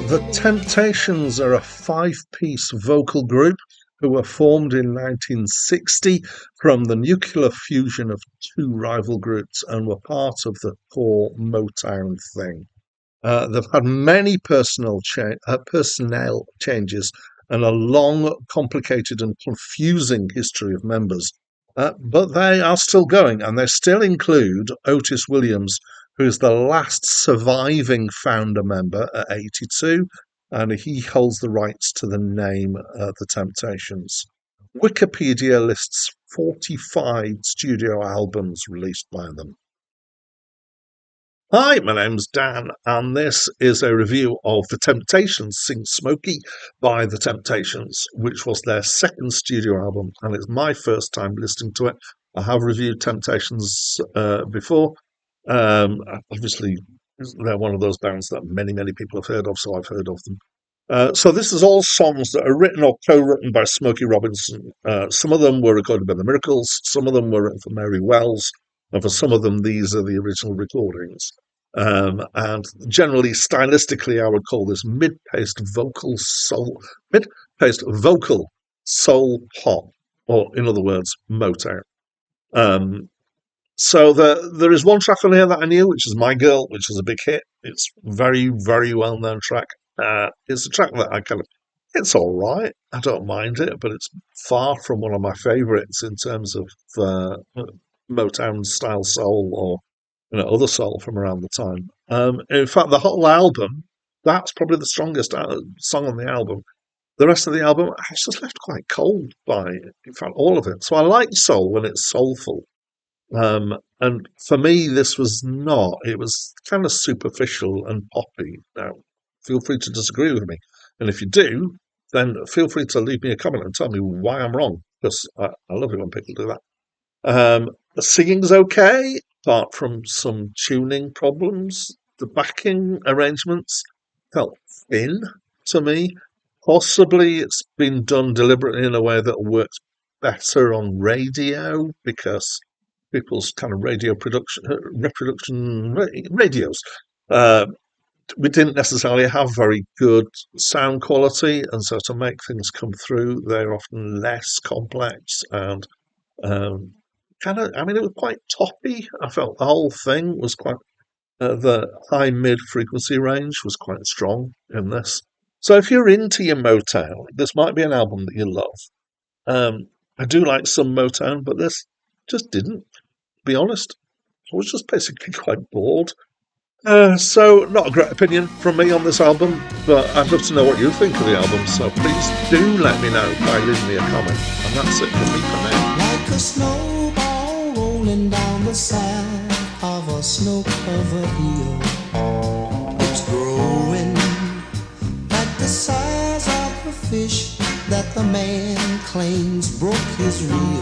The Temptations are a five-piece vocal group who were formed in 1960 from the nuclear fusion of two rival groups and were part of the core Motown thing. They've had many personnel changes and a long, complicated and confusing history of members. But they are still going, and they still include Otis Williams, who is the last surviving founder member at 82, and he holds the rights to the name The Temptations. Wikipedia lists 45 studio albums released by them. Hi, my name's Dan, and this is a review of The Temptations Sing Smokey by The Temptations, which was their second studio album, and it's my first time listening to it. I have reviewed Temptations before. Obviously, they're one of those bands that many people have heard of, so I've heard of them. So this is all songs that are written or co-written by Smokey Robinson. Some of them were recorded by The Miracles, some of them were written for Mary Wells, and for some of them, these are the original recordings. And generally, stylistically, I would call this mid-paced vocal soul pop, or in other words, Motown. So there is one track on here that I knew, which is My Girl, which is a big hit. It's very well-known track. It's a track that it's all right. I don't mind it, but it's far from one of my favourites in terms of Motown style soul or other soul from around the time. In fact, the whole album, that's probably the strongest song on the album. The rest of the album, I was just left quite cold by, in fact, all of it. So I like soul when it's soulful. And for me, this was not. It was kind of superficial and poppy. Now, feel free to disagree with me. And if you do, then feel free to leave me a comment and tell me why I'm wrong, because I love it when people do that. The singing's okay, apart from some tuning problems. The backing arrangements felt thin to me. Possibly it's been done deliberately in a way that works better on radio because people's kind of radios. We didn't necessarily have very good sound quality, and so to make things come through, they're often less complex and it was quite toppy. I felt the whole thing was quite, the high mid frequency range was quite strong in this. So if you're into your Motown, this might be an album that you love. I do like some Motown, but this just didn't, to be honest. I was just basically quite bored. So not a great opinion from me on this album, but I'd love to know what you think of the album, so please do let me know by leaving me a comment. And that's it from me for now. Like a snowball rolling down the side of a snow-covered hill, it's growing like the size of a fish that the man claims broke his reel.